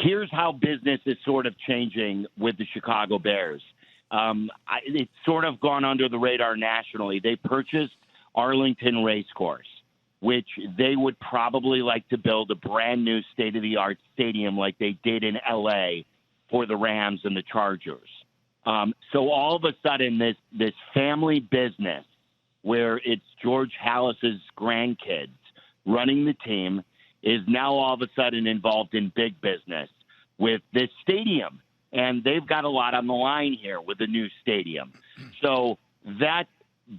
here's how business is sort of changing with the Chicago Bears. It's sort of gone under the radar nationally. They purchased Arlington Racecourse, which they would probably like to build a brand new state-of-the-art stadium like they did in L.A. for the Rams and the Chargers. So all of a sudden, this family business where it's George Halas's grandkids running the team is now all of a sudden involved in big business with this stadium. And they've got a lot on the line here with the new stadium. So that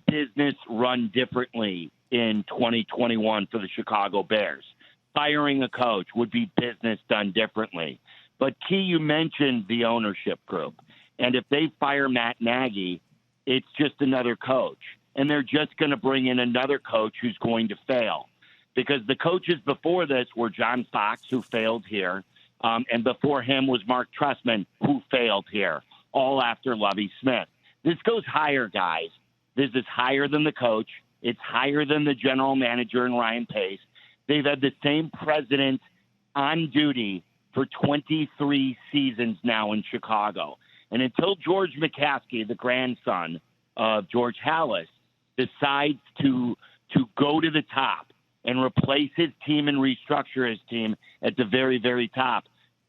business run differently in 2021 for the Chicago Bears. Firing a coach would be business done differently. But, Key, you mentioned the ownership group. And if they fire Matt Nagy, it's just another coach. And they're just going to bring in another coach who's going to fail. Because the coaches before this were John Fox, who failed here, and before him was Mark Trestman, who failed here, all after Lovie Smith. This goes higher, guys. This is higher than the coach. It's higher than the general manager and Ryan Pace. They've had the same president on duty for 23 seasons now in Chicago. And until George McCaskey, the grandson of George Halas, decides to go to the top and replace his team and restructure his team at the very, very top,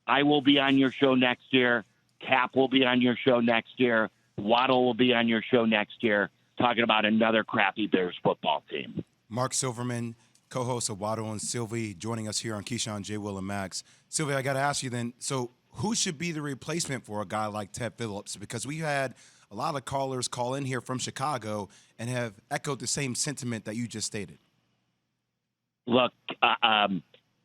I will be on your show next year. Cap will be on your show next year. Waddle will be on your show next year talking about another crappy Bears football team. Marc Silverman, co-host of Waddle and Sylvie, joining us here on Keyshawn, J. Will, and Max. Sylvie, I got to ask you then, so who should be the replacement for a guy like Ted Phillips? Because we had a lot of callers call in here from Chicago and have echoed the same sentiment that you just stated. Look,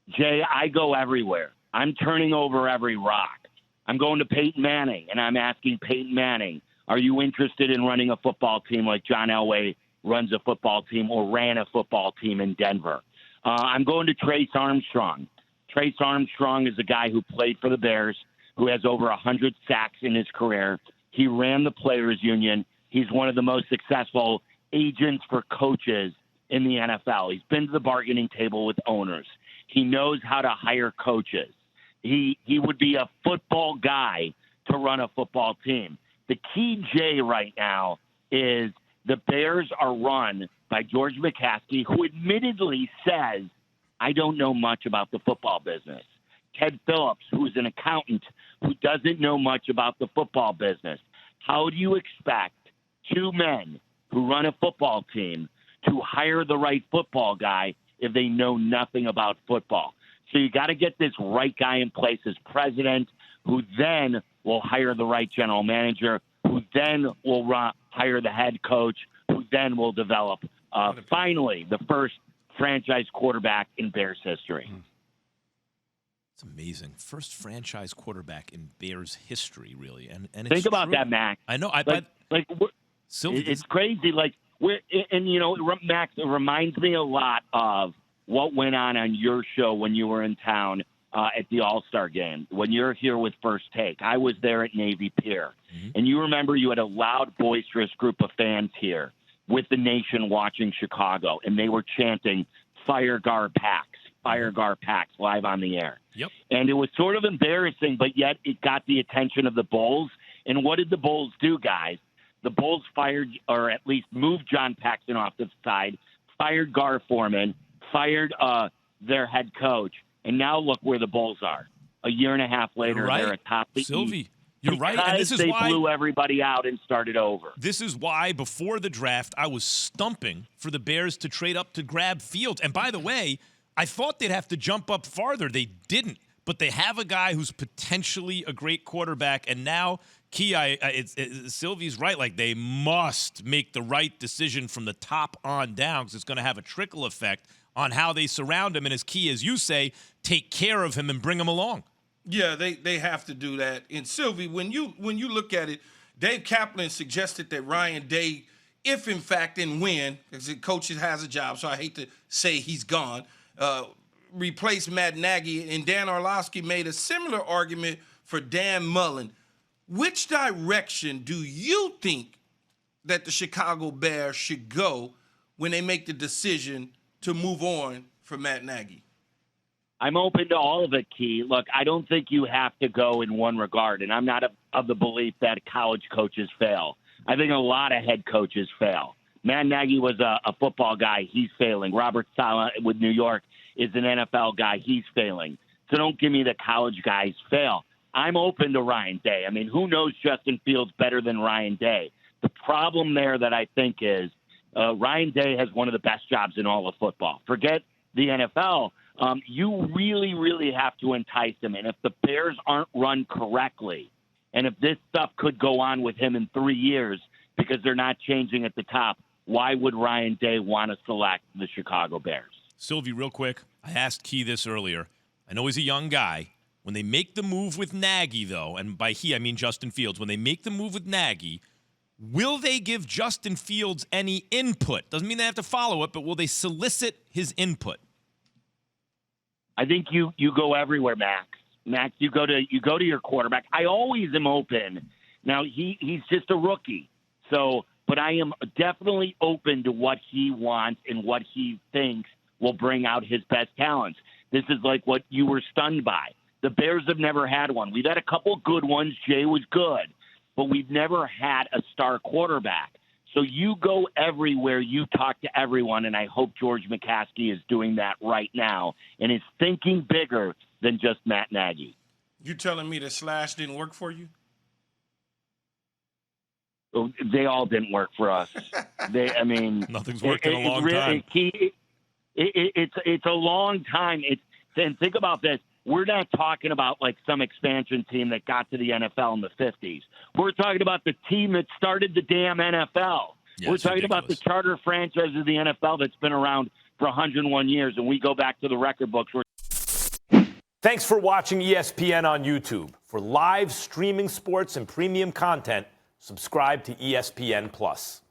Jay, I go everywhere. I'm turning over every rock. I'm going to Peyton Manning, and I'm asking Peyton Manning, are you interested in running a football team like John Elway runs a football team or ran a football team in Denver? I'm going to Trace Armstrong. Trace Armstrong is a guy who played for the Bears, who has over 100 sacks in his career. He ran the Players Union. He's one of the most successful agents for coaches in the NFL. He's been to the bargaining table with owners. He knows how to hire coaches. He would be a football guy to run a football team. The key, Jay, right now is the Bears are run by George McCaskey, who admittedly says, I don't know much about the football business. Ted Phillips, who's an accountant who doesn't know much about the football business. How do you expect two men who run a football team to hire the right football guy if they know nothing about football? So you got to get this right guy in place as president, who then will hire the right general manager, who then will hire the head coach, who then will develop, finally, the first franchise quarterback in Bears history. It's amazing. First franchise quarterback in Bears history, really. And it's think about true. that, Max. I know. It's crazy. Like, Max, it reminds me a lot of what went on your show when you were in town at the All-Star game, when you're here with First Take. I was there at Navy Pier. Mm-hmm. And you remember you had a loud, boisterous group of fans here with the nation watching Chicago, and they were chanting, Fire Gar Pax, Fire Gar Pax, live on the air. Yep. And it was sort of embarrassing, but yet it got the attention of the Bulls. And what did the Bulls do, guys? The Bulls fired, or at least moved John Paxson off the side, fired Gar Forman, fired their head coach, and now look where the Bulls are. A year and a half later, right. They're atop the Sylvie, East. You're right, and this is they why blew everybody out and started over. This is why before the draft I was stumping for the Bears to trade up to grab Fields. And by the way, I thought they'd have to jump up farther. They didn't, but they have a guy who's potentially a great quarterback. And now, Key, Sylvie's right. Like, they must make the right decision from the top on down, because it's going to have a trickle effect on how they surround him. And as Key, as you say, take care of him and bring him along. Yeah, they have to do that. And Sylvie, when you look at it, Dave Kaplan suggested that Ryan Day, if in fact and when, because the coach has a job, so I hate to say he's gone, replace Matt Nagy, and Dan Orlovsky made a similar argument for Dan Mullen. Which direction do you think that the Chicago Bears should go when they make the decision to move on from Matt Nagy? I'm open to all of it, Key. Look, I don't think you have to go in one regard, and I'm not of the belief that college coaches fail. I think a lot of head coaches fail. Matt Nagy was a football guy. He's failing. Robert Saleh with New York is an NFL guy. He's failing. So don't give me the college guys fail. I'm open to Ryan Day. I mean, who knows Justin Fields better than Ryan Day? The problem there that I think is Ryan Day has one of the best jobs in all of football. Forget the NFL. You really, really have to entice him. And if the Bears aren't run correctly, and if this stuff could go on with him in 3 years because they're not changing at the top, why would Ryan Day want to select the Chicago Bears? Sylvie, real quick, I asked Key this earlier. I know he's a young guy. When they make the move with Nagy, though, and by he, I mean Justin Fields, when they make the move with Nagy, will they give Justin Fields any input? Doesn't mean they have to follow it, but will they solicit his input? I think you go everywhere, Max. Max, you go to your quarterback. I always am open. Now he's just a rookie, but I am definitely open to what he wants and what he thinks will bring out his best talents. This is like what you were stunned by. The Bears have never had one. We've had a couple good ones. Jay was good, but we've never had a star quarterback. So you go everywhere, you talk to everyone, and I hope George McCaskey is doing that right now and is thinking bigger than just Matt Nagy. You telling me that Slash didn't work for you? They all didn't work for us. Nothing's worked in a long time. It's a long time. And think about this. We're not talking about like some expansion team that got to the NFL in the 50s. We're talking about the team that started the damn NFL. Yeah, we're talking about the charter franchise of the NFL that's been around for 101 years, and we go back to the record books. Thanks for watching ESPN on YouTube. For live streaming sports and premium content, subscribe to ESPN+.